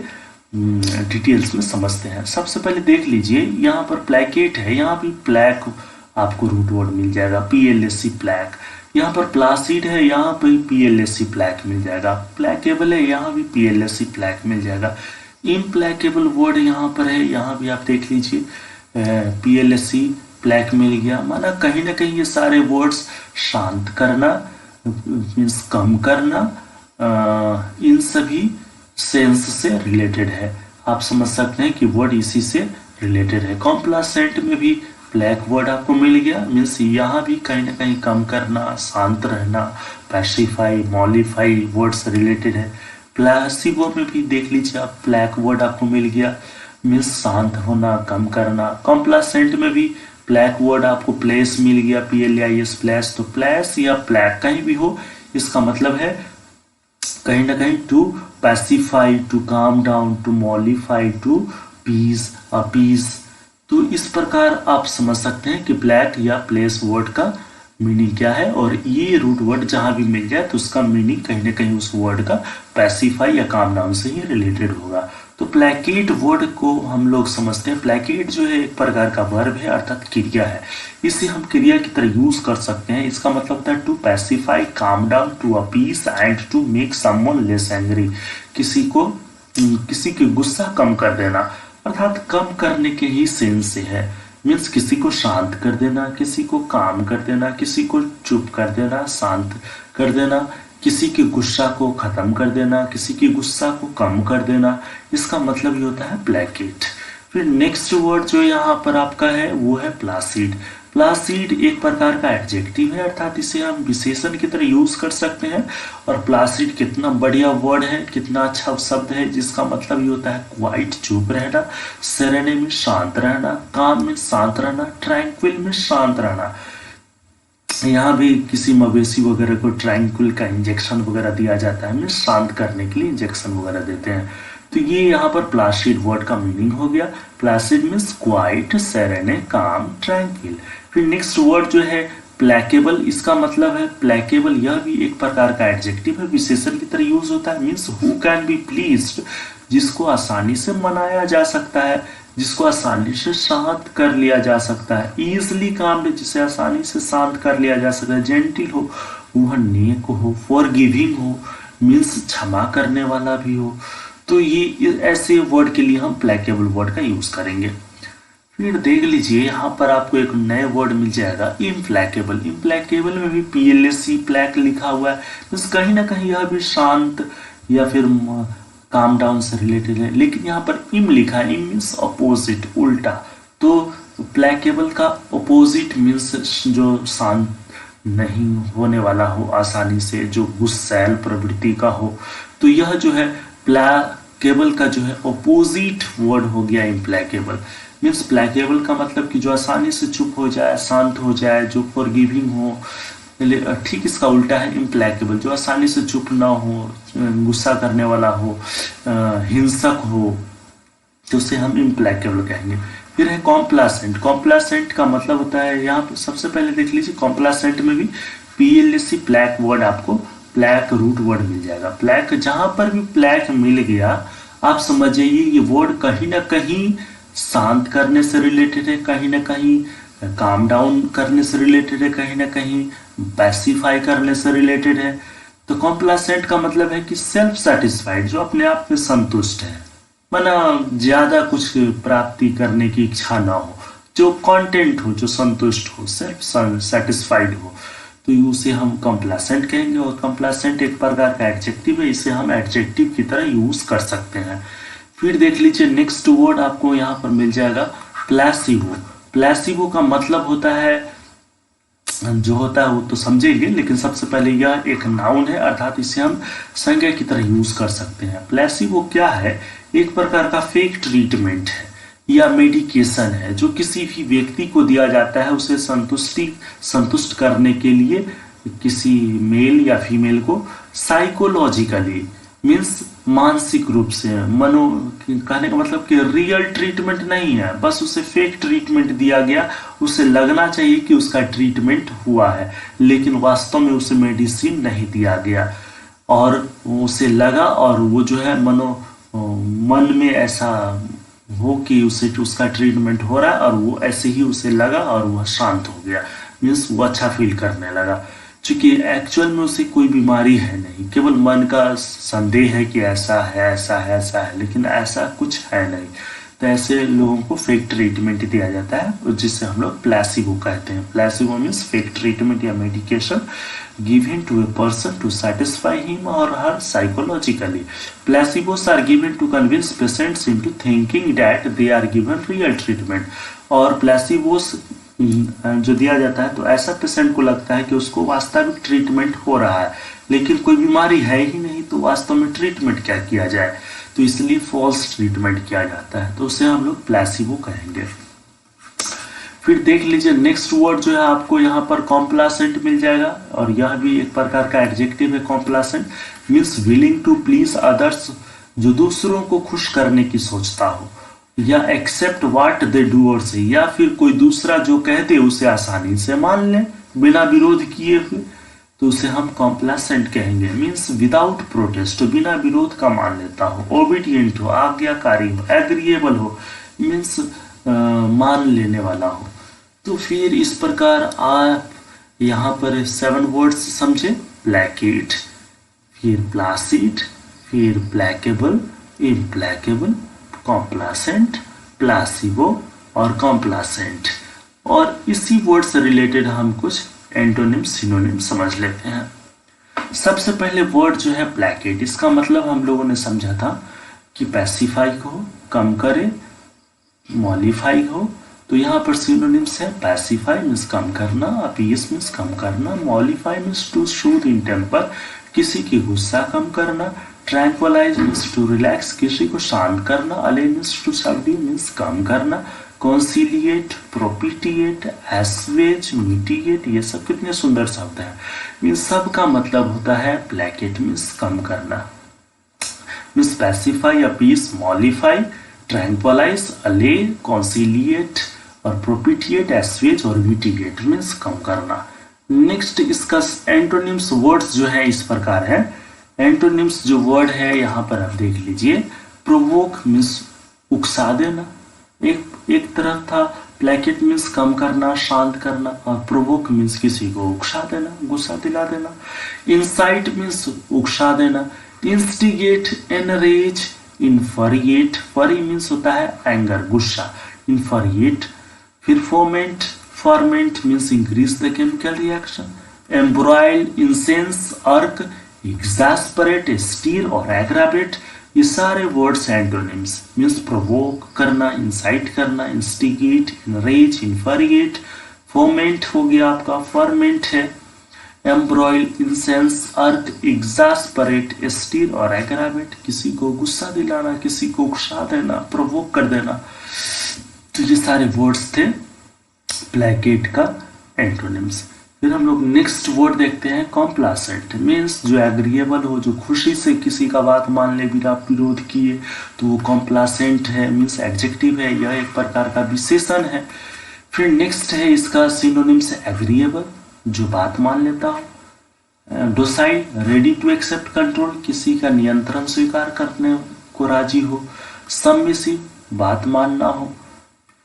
डिटेल्स में समझते हैं। सबसे पहले देख लीजिए, यहाँ पर प्लैकेट है, यहाँ भी ब्लैक आपको रूट वर्ड मिल जाएगा, PLAC ब्लैक। यहाँ पर प्लासिड है, यहाँ पर PLAC ब्लैक मिल जाएगा। प्लैकेबल है, यहाँ भी PLAC ब्लैक मिल जाएगा। इम्प्लैकेबल वर्ड यहाँ पर है, यहाँ भी आप देख लीजिए PLAC ब्लैक मिल गया। माना कहीं ना कहीं ये सारे वर्ड्स शांत करना मीन्स कम करना, इन सभी सेंस से रिलेटेड है। आप समझ सकते हैं कि वर्ड इसी से रिलेटेड है। कॉम्प्लासेंट में भी ब्लैक वर्ड आपको मिल गया, मीन्स यहाँ भी कहीं ना कहीं कम करना, शांत रहना, पैसिफाई, मॉलिफाई वर्ड से रिलेटेड है। प्लासिबो में भी देख लीजिए आप, ब्लैक वर्ड आपको मिल गया, मीन्स शांत होना, कम करना। कॉम्प्लासेंट में भी ब्लैक वर्ड आपको प्लेस मिल गया, PLAS प्लेस। तो प्लेस या ब्लैक कहीं भी हो, इसका मतलब है कहीं ना कहीं to pacify, to calm down, to mollify, to peace, appease. तो इस प्रकार आप समझ सकते हैं कि ब्लैक या प्लेस वर्ड का मीनिंग क्या है, और ये रूट वर्ड जहां भी मिल जाए तो उसका मीनिंग कहीं ना कहीं उस वर्ड का पैसिफाई या काम डाउन से ही रिलेटेड होगा। तो प्लैकेट वर्ड को हम लोग समझते हैं। प्लैकेट जो है एक प्रकार का वर्ब है, अर्थात क्रिया है। इसे हम क्रिया की तरह यूज कर सकते हैं। इसका मतलब होता है to pacify, calm down, to appease and to make someone less angry. किसी के गुस्सा कम कर देना, अर्थात कम करने के ही सेंस से है। मीन्स किसी को शांत कर देना, किसी को काम कर देना, किसी को चुप कर देना, शांत कर देना, किसी के गुस्सा को खत्म कर देना, किसी के गुस्सा को कम कर देना। इसका मतलब ये होता है प्लैकेट। फिर नेक्स्ट वर्ड जो यहाँ पर आपका है वो है प्लासिड। प्लासिड एक प्रकार का एडजेक्टिव है, अर्थात इसे हम विशेषण की तरह यूज कर सकते हैं। और प्लासिड कितना बढ़िया वर्ड है, कितना अच्छा शब्द है, जिसका मतलब ये होता है क्वाइट, चुप रहना, सेरेने में शांत रहना, काम में शांत रहना, ट्रैंक्विल में शांत रहना। यहाँ भी किसी मवेशी वगैरह को ट्रैंक्विल का इंजेक्शन वगैरह दिया जाता है, मीन्स शांत करने के लिए इंजेक्शन वगैरह देते हैं। तो ये यहाँ पर प्लासिड वर्ड का मीनिंग हो गया। प्लासिड मीन्स क्वाइट, सेरेने, काम, ट्रैंक्विल। फिर नेक्स्ट वर्ड जो है प्लैकेबल। इसका मतलब है प्लैकेबल, यह भी एक प्रकार का एडजेक्टिव है, विशेषण की तरह यूज होता है। Means who can be pleased, जिसको आसानी से मनाया जा सकता है, जिसको आसानी से शांत कर लिया जा सकता है, ईजिली काम्ड जिसे आसानी से शांत कर लिया जा सकता है, जेंटिल हो, वह नेक हो, फॉरगिविंग हो मीन्स क्षमा करने वाला भी हो। तो ये ऐसे वर्ड के लिए हम प्लेकेबल वर्ड का यूज करेंगे। फिर देख लीजिए यहाँ पर आपको एक नए वर्ड मिल जाएगा इम्प्लेकेबल। इम्प्लेकेबल में भी PLAC प्लैक लिखा हुआ है, बस कहीं ना कहीं यह भी शांत या फिर काम डाउन से रिलेटेड है, लेकिन यहाँ पर इम लिखा है, इम मीन्स अपोजिट, उल्टा। तो प्लेकेबल का अपोजिट मीन्स जो शांत नहीं होने वाला हो आसानी से, जो गुस्सैल प्रवृत्ति का हो। तो यह जो है प्लेकेबल का जो है अपोजिट वर्ड हो गया इम्प्लेकेबल। मीन्स प्लेकेबल का मतलब कि जो आसानी से चुप हो जाए, शांत हो जाए, जो फॉरगिविंग हो। ठीक इसका उल्टा है इम्प्लेकेबल, जो आसानी से चुप ना हो, गुस्सा करने वाला हो, हिंसक हो, तो उसे हम इम्प्लेकेबल कहेंगे। फिर है कॉम्प्लासेंट। कॉम्प्लासेंट का मतलब होता है, यहाँ पर सबसे पहले देख लीजिए कॉम्प्लासेंट में भी PLAC प्लैक वर्ड आपको प्लैक रूट वर्ड मिल जाएगा। प्लैक, जहां पर भी प्लैक मिल गया आप समझ जाइए ये वर्ड कहीं ना कहीं शांत करने से रिलेटेड है, कहीं ना कहीं काम डाउन करने से रिलेटेड है, कहीं ना कहीं पैसिफाई करने से रिलेटेड है। तो कॉम्प्लासेंट का मतलब है कि सेल्फ सेटिस्फाइड, जो अपने आप में संतुष्ट है, माना ज्यादा कुछ प्राप्ति करने की इच्छा ना हो, जो कंटेंट हो, जो संतुष्ट हो, सेल्फ सेटिस्फाइड हो, तो उसे हम कंप्लासेंट कहेंगे। और कंप्लासेंट एक प्रकार का एडजेक्टिव है, इसे हम एडजेक्टिव की तरह यूज कर सकते हैं। फिर देख लीजिए नेक्स्ट वर्ड आपको यहाँ पर मिल जाएगा प्लेसिबो। प्लेसिबो का मतलब होता है, जो होता है वो तो समझेंगे, लेकिन सबसे पहले यह एक नाउन है, अर्थात इसे हम संज्ञा की तरह यूज कर सकते हैं। प्लेसिबो क्या है? एक प्रकार का फेक ट्रीटमेंट है या मेडिकेशन है, जो किसी भी व्यक्ति को दिया जाता है उसे संतुष्ट करने के लिए, किसी मेल या फीमेल को साइकोलॉजिकली मीन्स मानसिक रूप से, मनो कहने का मतलब कि रियल ट्रीटमेंट नहीं है, बस उसे फेक ट्रीटमेंट दिया गया। उसे लगना चाहिए कि उसका ट्रीटमेंट हुआ है, लेकिन वास्तव में उसे मेडिसिन नहीं दिया गया, और उसे लगा, और वो जो है मन में ऐसा हो कि उसे उसका ट्रीटमेंट हो रहा है, और वो ऐसे ही उसे लगा और वह शांत हो गया, मीन्स वो अच्छा फील करने लगा। क्योंकि एक्चुअल में उसे कोई बीमारी है नहीं, केवल मन का संदेह है कि ऐसा है, ऐसा है, ऐसा है, लेकिन ऐसा कुछ है नहीं। तो ऐसे लोगों को फेक ट्रीटमेंट दिया जाता है, जिससे हम लोग प्लेसिबो कहते हैं। प्लेसिबो मीन्स फेक ट्रीटमेंट या medication given to a person to satisfy him or her psychologically. Placebos are given to convince patients into thinking that they are given real treatment. और प्लेसिबोस जो दिया जाता है तो ऐसा पेशेंट को लगता है कि उसको वास्तविक ट्रीटमेंट हो रहा है, लेकिन कोई बीमारी है ही नहीं, तो वास्तव में ट्रीटमेंट क्या किया जाए, तो इसलिए फॉल्स ट्रीटमेंट किया जाता है, तो उसे हम लोग प्लेसिबो कहेंगे। फिर देख लीजिए नेक्स्ट वर्ड जो है आपको यहाँ पर कॉम्प्लासेंट मिल जाएगा, और यह भी एक प्रकार का एडजेक्टिव है। Complacent means willing to please others, जो दूसरों को खुश करने की सोचता हो, या एक्सेप्ट व्हाट दे डू और से, या फिर कोई दूसरा जो कहते उसे आसानी से मान ले बिना विरोध किए हुए, तो उसे हम कॉम्प्लासेंट कहेंगे। मीन्स विदाउट प्रोटेस्ट, बिना विरोध का मान लेता हो, ओबीडियंट हो, आज्ञाकारी हो, एग्रीएबल हो, मीन्स मान लेने वाला हो। तो फिर इस प्रकार आप यहाँ पर 7 वर्ड्स समझे, प्लेकेट, फिर प्लासिड, फिर प्लेकेबल, इम्प्लेकेबल, कॉम्प्लासेंट, प्लासिबो और कॉम्प्लासेंट। और इसी वर्ड से रिलेटेड हम कुछ एंटोनिम सिनोनिम समझ लेते हैं। सबसे पहले वर्ड जो है प्लेकेट, इसका मतलब हम लोगों ने समझा था कि पैसिफाई हो, कम करे, मॉलिफाई हो। तो यहाँ पर सिनोनिम्स है, पैसिफाई मीन्स कम करना, अपीस मीन्स कम करना, mollify means to soothe in temper, किसी की गुस्सा कम करना, ट्रैंक्वलाइज मीन्स टू रिलैक्स, किसी को शांत करना, अले मीन्स टू सबड्यू मीन्स कम करना, कॉन्सिलिएट, प्रोपिटिएट, एस्वेज, मिटिगेट, ये सब कितने सुंदर शब्द हैं। इन सब का मतलब होता है प्लेकेट मीन्स कम करना, मीन्स पैसिफाई, अपीस, मॉलिफाई, ट्रैंक्वलाइज, अले, कॉन्सिलिएट और प्रोपिटिएट, एस्वेज और मिटिगेट मीन्स कम करना। नेक्स्ट इसका एंटोनिम्स वर्ड्स जो है इस प्रकार है। एंटोनिम्स जो वर्ड है यहाँ पर आप देख लीजिए, प्रोवोक मीन्स उकसा देना, एक एक तरफ था प्लेकेट मीन्स कम करना, शांत करना, और प्रोवोक मीन्स किसी को उकसा देना, गुस्सा दिला देना। इंसाइट मीन्स उकसा देना। इंस्टिगेट, एनरेज, इन्फरिएट, फरी मीन्स होता है एंगर, गुस्सा, इन्फरिएट। फिर foment, ferment means increase the chemical reaction. Embroil, incense, irk, exasperate, stir और एग्रावेट, ये सारे वर्ड्स एंटोनिम्स। मीन्स प्रोवोक करना, इंसाइट करना, इंस्टिगेट, इनरेज, इन्फरिएट। फोमेंट हो गया आपका, फर्मेंट है, एम्ब्रॉयल, इंसेंस, अर्क, एग्जास्परेट, स्टीर और एग्रावेट, किसी को गुस्सा दिलाना, किसी को उकसा देना, प्रोवोक कर देना। तो ये सारे वर्ड्स थे प्लेकेट का एंटोनिम्स। फिर हम लोग नेक्स्ट वर्ड देखते हैं कॉम्प्लासेंट। मीन्स जो एग्रीएबल हो, जो खुशी से किसी का बात मान ले बिना विरोध किए, तो वो कॉम्प्लासेंट है। मीन्स एडजेक्टिव है, यह एक प्रकार का विशेषण है। फिर नेक्स्ट है इसका सिनोनिम्स एग्रीएबल, जो बात मान लेता हो। Docile, ready to accept control, किसी का नियंत्रण स्वीकार करने को राजी हो। सबमिसिव, बात मानना हो।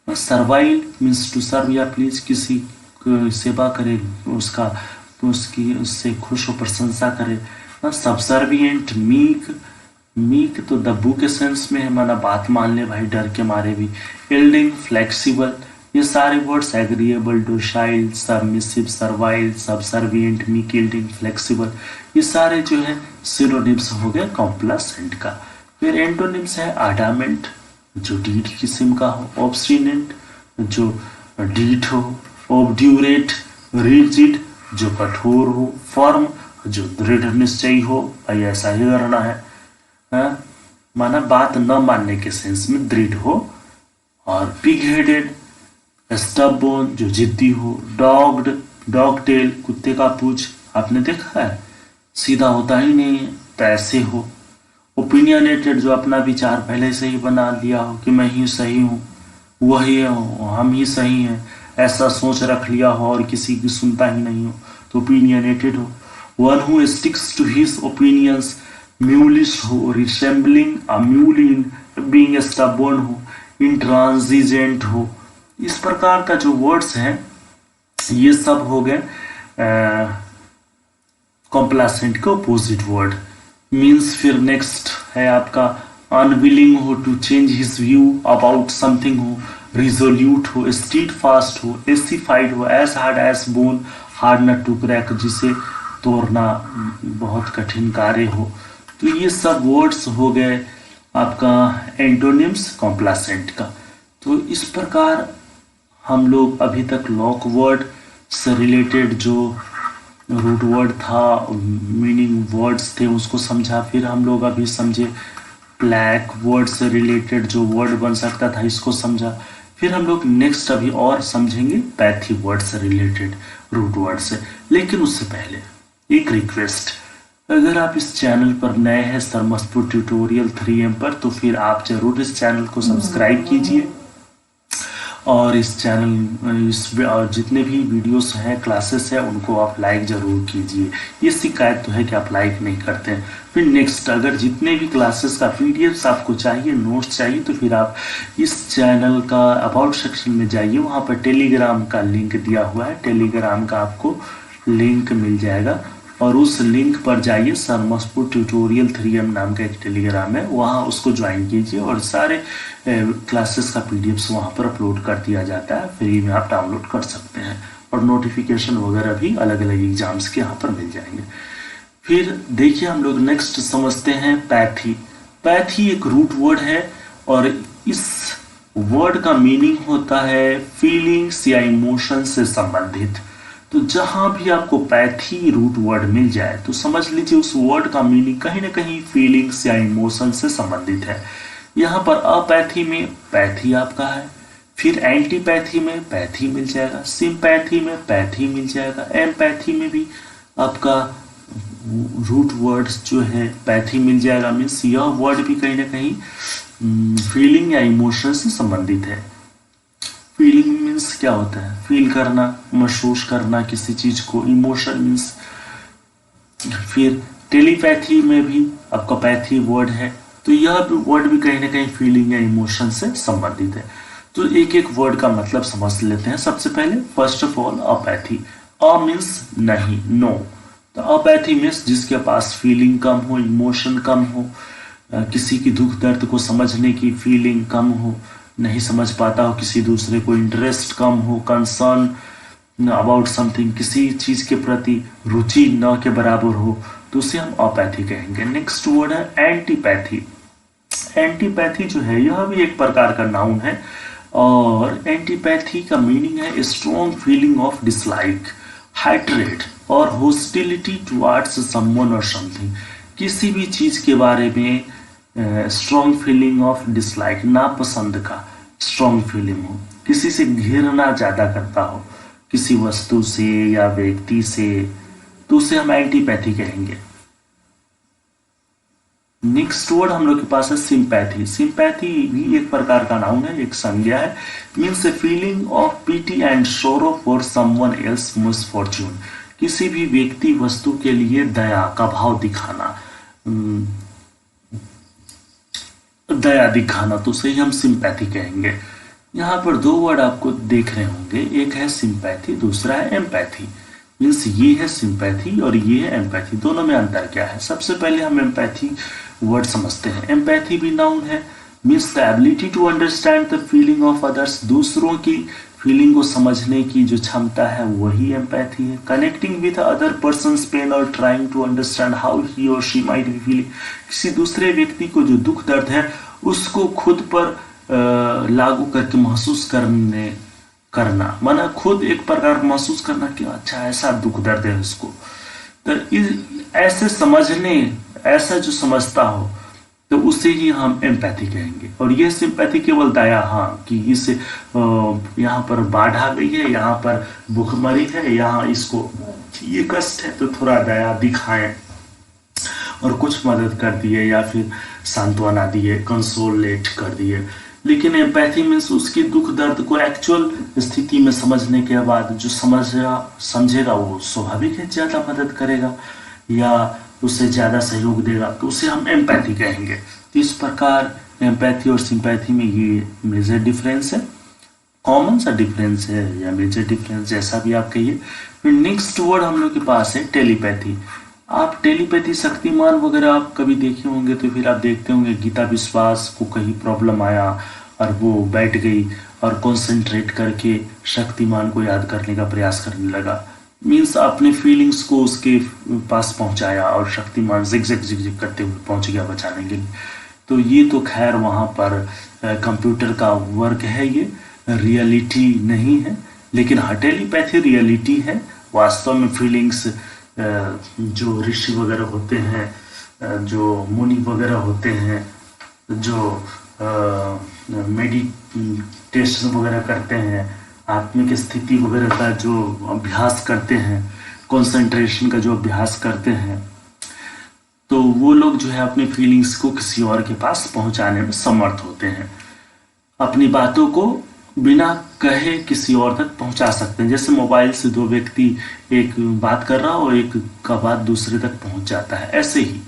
सर्वाइल मीन्स टू सर्व या प्लीज, किसी को सेवा करे, उससे खुश हो, प्रशंसा करे। सबसर्विएंट, मीक, मीक तो दब्बू के सेंस में है, माना बात मान ले भाई डर के मारे भी। एल्डिंग, फ्लेक्सिबल, ये सारे words agreeable, docile, submissive, servile, subservient, meek, एल्डिंग, flexible, ये सारे जो है सिनोनिम्स हो गए कॉम्प्लासेंट का। फिर एंटोनिम्स है आडामेंट, जो डीठ किस्म का हो। ऑब्स्टिनेंट, जो डीठ हो। ऑब्ड्यूरेट, रिजिड, जो कठोर हो। फर्म, जो दृढ़ निश्चयी हो, भाई ऐसा ही करना है, माना बात न मानने के सेंस में दृढ़ हो। और पिग हेडेड, स्टबबोन, जो जिद्दी हो। डॉग्ड, डॉग टेल, कुत्ते का पूंछ, आपने देखा है सीधा होता ही नहीं है, तो ऐसे हो। ओपिनियनेटेड, जो अपना विचार पहले से ही बना लिया हो कि मैं ही सही हूँ, वही हो, हम ही सही हैं, ऐसा सोच रख लिया हो और किसी की सुनता ही नहीं हो, तो ओपिनियनेटेड हो। One who sticks to his opinions, mulish हो। Resembling a mule in being stubborn हो। इंट्रांजिजेंट हो। इस प्रकार का जो वर्ड्स हैं ये सब हो गए कॉम्प्लासेंट के ऑपोजिट वर्ड। मीन्स फिर नेक्स्ट है आपका अनविलिंग हो, to change his view about something हो। रिजोल्यूट हो, स्टीड फास्ट हो, एसिफाइड हो, as hard as bone, hard nut to crack, जिसे तोड़ना बहुत कठिन कार्य हो। तो ये सब वर्ड्स हो गए आपका एंटोनिम्स कॉम्प्लासेंट का। तो इस प्रकार हम लोग अभी तक लॉक वर्ड से रिलेटेड जो रूट वर्ड था, मीनिंग वर्ड्स थे, उसको समझा। फिर हम लोग अभी समझे ब्लैक वर्ड से रिलेटेड जो वर्ड बन सकता था, इसको समझा। फिर हम लोग नेक्स्ट अभी और समझेंगे पैथी वर्ड से रिलेटेड रूट वर्ड से। लेकिन उससे पहले एक रिक्वेस्ट, अगर आप इस चैनल पर नए हैं सरमस्तपुर ट्यूटोरियल 3M पर, तो फिर आप जरूर इस चैनल को सब्सक्राइब कीजिए और इस चैनल और जितने भी वीडियोस हैं, क्लासेस हैं, उनको आप लाइक ज़रूर कीजिए। ये शिकायत तो है कि आप लाइक नहीं करते हैं। फिर नेक्स्ट, अगर जितने भी क्लासेस का पीडीएफ आपको चाहिए, नोट्स चाहिए, तो फिर आप इस चैनल का अबाउट सेक्शन में जाइए, वहाँ पर टेलीग्राम का लिंक दिया हुआ है। टेलीग्राम का आपको लिंक मिल जाएगा और उस लिंक पर जाइए। सरमस्तपुर ट्यूटोरियल 3M नाम का एक टेलीग्राम है, वहाँ उसको ज्वाइन कीजिए और सारे क्लासेस का पीडीएफ वहाँ पर अपलोड कर दिया जाता है। फ्री में आप डाउनलोड कर सकते हैं और नोटिफिकेशन वगैरह भी अलग अलग एग्जाम्स के यहाँ पर मिल जाएंगे। फिर देखिए हम लोग नेक्स्ट समझते हैं पैथी। पैथी एक रूट वर्ड है और इस वर्ड का मीनिंग होता है फीलिंग्स या इमोशन से संबंधित। तो जहां भी आपको पैथी रूट वर्ड मिल जाए तो समझ लीजिए उस वर्ड का मीनिंग कहीं ना कहीं फीलिंग्स या इमोशन से संबंधित है। यहाँ पर अपैथी में पैथी आपका है, फिर एंटीपैथी में पैथी मिल जाएगा, सिंपैथी में पैथी मिल जाएगा, एम्पैथी में भी आपका रूट वर्ड्स जो है पैथी मिल जाएगा। मीन्स यह वर्ड भी कहीं ना कहीं फीलिंग या इमोशन से संबंधित है। फीलिंग मीन्स क्या होता है? फील करना, महसूस करना किसी चीज को। इमोशन मीन्स, फिर टेलीपैथी में भी आपका पैथी वर्ड है, तो यह वर्ड भी कहीं ना कहीं फीलिंग या इमोशन से संबंधित है। तो एक एक वर्ड का मतलब समझ लेते हैं। सबसे पहले first of all apathy. A means नहीं, नो। तो अपैथी मीन्स जिसके पास फीलिंग कम हो, इमोशन कम हो, किसी की दुख दर्द को समझने की फीलिंग कम हो, नहीं समझ पाता हो किसी दूसरे को, इंटरेस्ट कम हो, कंसर्न अबाउट समथिंग, किसी चीज के प्रति रुचि न के बराबर हो, तो उसे हम अपैथी कहेंगे। नेक्स्ट वर्ड है एंटीपैथी। एंटीपैथी जो है यह भी एक प्रकार का नाउन है, और एंटीपैथी का मीनिंग है स्ट्रॉन्ग फीलिंग ऑफ डिसलाइक, हाइट्रेट और हॉस्टिलिटी टुवर्ड्स समवन और समथिंग। किसी भी चीज के बारे में स्ट्रॉन्ग फीलिंग ऑफ डिसलाइक, नापसंद का स्ट्रॉन्ग फीलिंग हो, किसी से घृणा ज्यादा करता हो, किसी वस्तु से या व्यक्ति से, तो उसे हम एंटीपैथी कहेंगे। नेक्स्ट वर्ड हम लोग के पास है सिंपैथी। सिंपैथी भी एक प्रकार का नाउन है, एक संज्ञा है। Means a feeling of PT and सोरो फॉर समवन एल्स मिसफॉर्च्यून। किसी भी व्यक्ति वस्तु के लिए दया का भाव दिखाना, दया दिखाना, तो उसे हम सिंपैथी कहेंगे। यहाँ पर दो वर्ड आपको देख रहे होंगे, एक है सिंपैथी, दूसरा है एम्पैथी। मीन्स ये है सिंपैथी और ये है एम्पैथी, दोनों में अंतर क्या है? सबसे पहले हम एम्पैथी वर्ड समझते हैं। एम्पैथी भी नाउन है, means the ability to understand the feeling of others. दूसरों की फीलिंग को समझने की जो क्षमता है वही एम्पैथी है। Connecting with other persons pain और trying to understand how he or she might be feeling. किसी दूसरे व्यक्ति को जो दुख दर्द है उसको खुद पर लागू करके महसूस करना, माना खुद एक प्रकार महसूस करना कि अच्छा ऐसा दुख दर्द है उसको, तो ऐसे समझने, ऐसा जो समझता हो तो उसे ही हम एम्पैथी कहेंगे। और यह सिंपैथी केवल दया, हाँ कि इस यहाँ पर बाढ़ आ गई है, यहाँ पर भूखमरी है, यहाँ इसको ये कष्ट है, तो थोड़ा दया दिखाएं और कुछ मदद कर दिए या फिर सांत्वना दिए, कंसोलेट कर दिए। लेकिन एम्पैथी मीन्स उसकी दुख दर्द को एक्चुअल स्थिति में समझने के बाद जो समझेगा वो स्वाभाविक है ज्यादा मदद करेगा या उससे ज्यादा सहयोग देगा, तो उसे हम एम्पैथी कहेंगे। तो इस प्रकार एम्पैथी और सिंपैथी में ये मेजर डिफरेंस है, कॉमन सा डिफरेंस है या मेजर डिफरेंस, जैसा भी आप कहिए। फिर नेक्स्ट वर्ड हम लोग के पास है टेलीपैथी। आप टेलीपैथी, शक्तिमान वगैरह आप कभी देखे होंगे, तो फिर आप देखते होंगे गीता विश्वास को कहीं प्रॉब्लम आया और वो बैठ गई और कंसंट्रेट करके शक्तिमान को याद करने का प्रयास करने लगा। मीन्स अपने फीलिंग्स को उसके पास पहुंचाया और शक्तिमान जिग जिग जिग जिग करते हुए पहुंच गया बचाने के लिए। तो ये तो खैर वहाँ पर कंप्यूटर का वर्क है, ये रियलिटी नहीं है। लेकिन टेलीपैथी रियलिटी है, वास्तव में फीलिंग्स जो ऋषि वगैरह होते हैं, जो मुनि वगैरह होते हैं, जो मेडिटेशन वगैरह करते हैं, आत्मिक स्थिति वगैरह का जो अभ्यास करते हैं, कंसंट्रेशन का जो अभ्यास करते हैं, तो वो लोग जो है अपनी फीलिंग्स को किसी और के पास पहुंचाने में समर्थ होते हैं, अपनी बातों को बिना कहे किसी और तक पहुंचा सकते हैं। जैसे मोबाइल से दो व्यक्ति एक बात कर रहा हो और एक का बात दूसरे तक पहुंच जाता है, ऐसे ही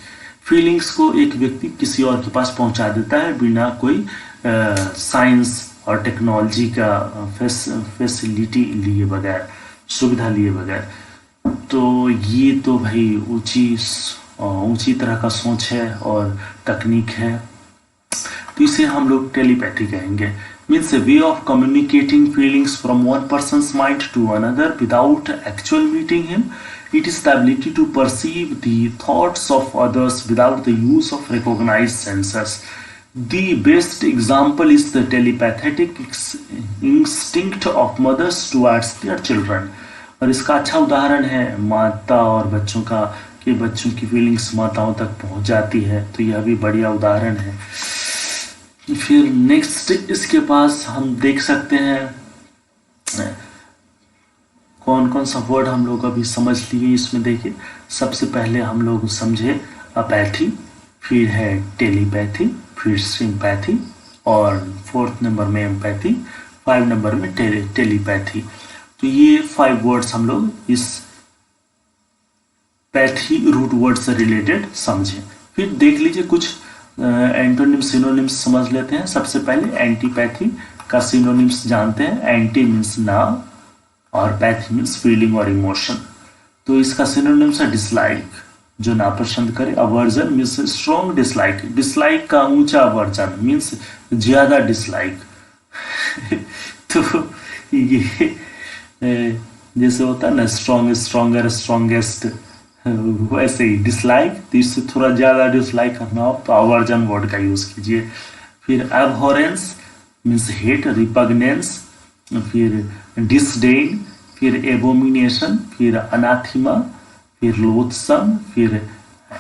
फीलिंग्स को एक व्यक्ति किसी और के पास पहुंचा देता है बिना कोई साइंस और टेक्नोलॉजी का फैसिलिटी लिए बगैर, सुविधा लिए बगैर। तो ये तो भाई ऊंची तरह का सोच है और तकनीक है, तो इसे हम लोग टेलीपैथी कहेंगे। Means a way of communicating feelings from one person's mind to another without actual meeting him. It is the ability to perceive the thoughts of others without the use of recognized senses. The best example is the telepathic instinct of mothers towards their children. और इसका अच्छा उदाहरण है माता और बच्चों का, कि बच्चों की फीलिंग्स माताओं तक पहुंच जाती है, तो यह भी बढ़िया उदाहरण है। फिर नेक्स्ट इसके पास हम देख सकते हैं कौन कौन सा वर्ड हम लोग अभी समझ लिए इसमें। देखिए, सबसे पहले हम लोग समझे अपैथी, फिर है टेलीपैथी, फिर सिंपैथी, और 4th नंबर में एम्पैथी, 5 नंबर में टेलीपैथी। तो ये 5 वर्ड्स हम लोग इस पैथी रूट वर्ड से रिलेटेड समझे। फिर देख लीजिए कुछ एंटोनिम सिनोनिम्स समझ लेते हैं। सबसे पहले एंटीपैथी, का सिनोनिम्स जानते हैं। एंटी मीन्स ना और पैथी मीन्स फीलिंग और इमोशन। तो इसका सिनोनिम्स है डिसलाइक, जो नापसंद करे। Aversion means strong dislike, dislike का ऊंचा अवर्जन मीन्स ज्यादा डिसलाइक। तो ये जैसे होता है ना स्ट्रॉन्ग, स्ट्रॉन्गर, स्ट्रॉन्गेस्ट, वैसे ही डिसलाइक, तो इससे थोड़ा ज्यादा डिसलाइक करना हो तो अवर्जन वर्ड का यूज कीजिए। फिर एबहॉरेंस मीन्स हेट, रिपग्नेंस, फिर डिसडेन, फिर एबोमिनेशन, फिर अनाथिमा, फिर लोथसम, फिर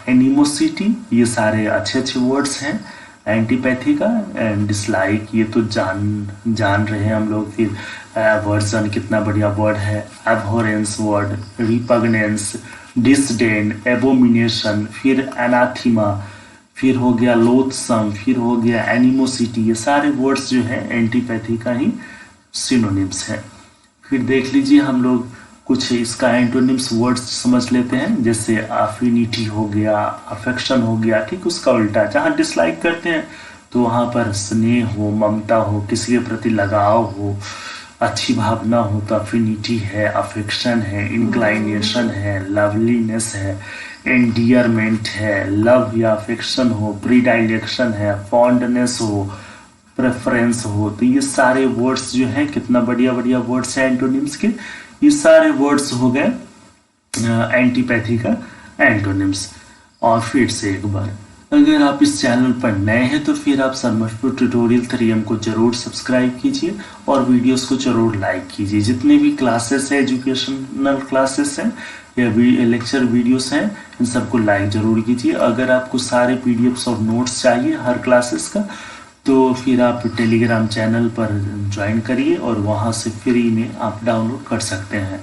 एनिमोसिटी। ये सारे अच्छे अच्छे वर्ड्स हैं एंटीपैथी का। एंड डिसलाइक ये तो जान रहे हैं हम लोग। फिर एवर्जन कितना बढ़िया वर्ड है। एबहॉरेंस वर्ड, रिपग्नेंस, डिसडेन, एबोमिनेशन, फिर एनाथिमा, फिर हो गया लोथसम, फिर हो गया एनिमोसिटी। ये सारे वर्ड्स जो है एंटीपैथी का ही सिनोनिम्स है। फिर देख लीजिए हम लोग कुछ इसका एंटोनिम्स वर्ड्स समझ लेते हैं। जैसे अफिनिटी हो गया, अफेक्शन हो गया, ठीक उसका उल्टा। जहाँ डिसलाइक करते हैं तो वहाँ पर स्नेह हो, ममता हो, किसी के प्रति लगाव हो, अच्छी भावना हो तो अफिनिटी है, अफेक्शन है, इंक्लाइनेशन है, लवलीनेस है, एंडियरमेंट है, लव या अफेक्शन हो, प्रीडाइलेक्शन है, फॉन्डनेस हो, प्रेफरेंस हो। तो ये सारे वर्ड्स जो हैं कितना बढ़िया बढ़िया वर्ड्स हैं एंटोनिम्स के। ये सारे वर्ड्स हो गए एंटीपैथी का एंटोनिम्स। और फिर से एक बार, अगर आप इस चैनल पर नए हैं तो फिर आप सरमशपुर ट्यूटोरियल 3M को जरूर सब्सक्राइब कीजिए और वीडियोस को जरूर लाइक कीजिए। जितने भी क्लासेस हैं, एजुकेशनल क्लासेस हैं या लेक्चर वीडियोस हैं, इन सबको लाइक जरूर कीजिए। अगर आपको सारे PDFs और नोट्स चाहिए हर क्लासेस का तो फिर आप टेलीग्राम चैनल पर ज्वाइन करिए और वहाँ से फ्री में आप डाउनलोड कर सकते हैं।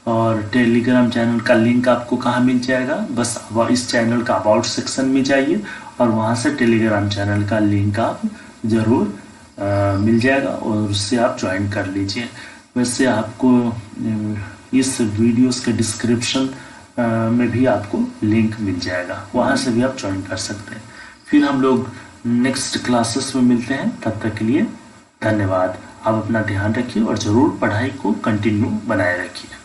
और टेलीग्राम चैनल का लिंक आपको कहाँ मिल जाएगा, बस इस चैनल का अबाउट सेक्शन में जाइए और वहाँ से टेलीग्राम चैनल का लिंक आप ज़रूर मिल जाएगा और उससे आप ज्वाइन कर लीजिए। वैसे आपको इस वीडियोस के डिस्क्रिप्शन में भी आपको लिंक मिल जाएगा, वहाँ से भी आप ज्वाइन कर सकते हैं। फिर हम लोग नेक्स्ट क्लासेस में मिलते हैं, तब तक के लिए धन्यवाद। आप अपना ध्यान रखिए और ज़रूर पढ़ाई को कंटिन्यू बनाए रखिए।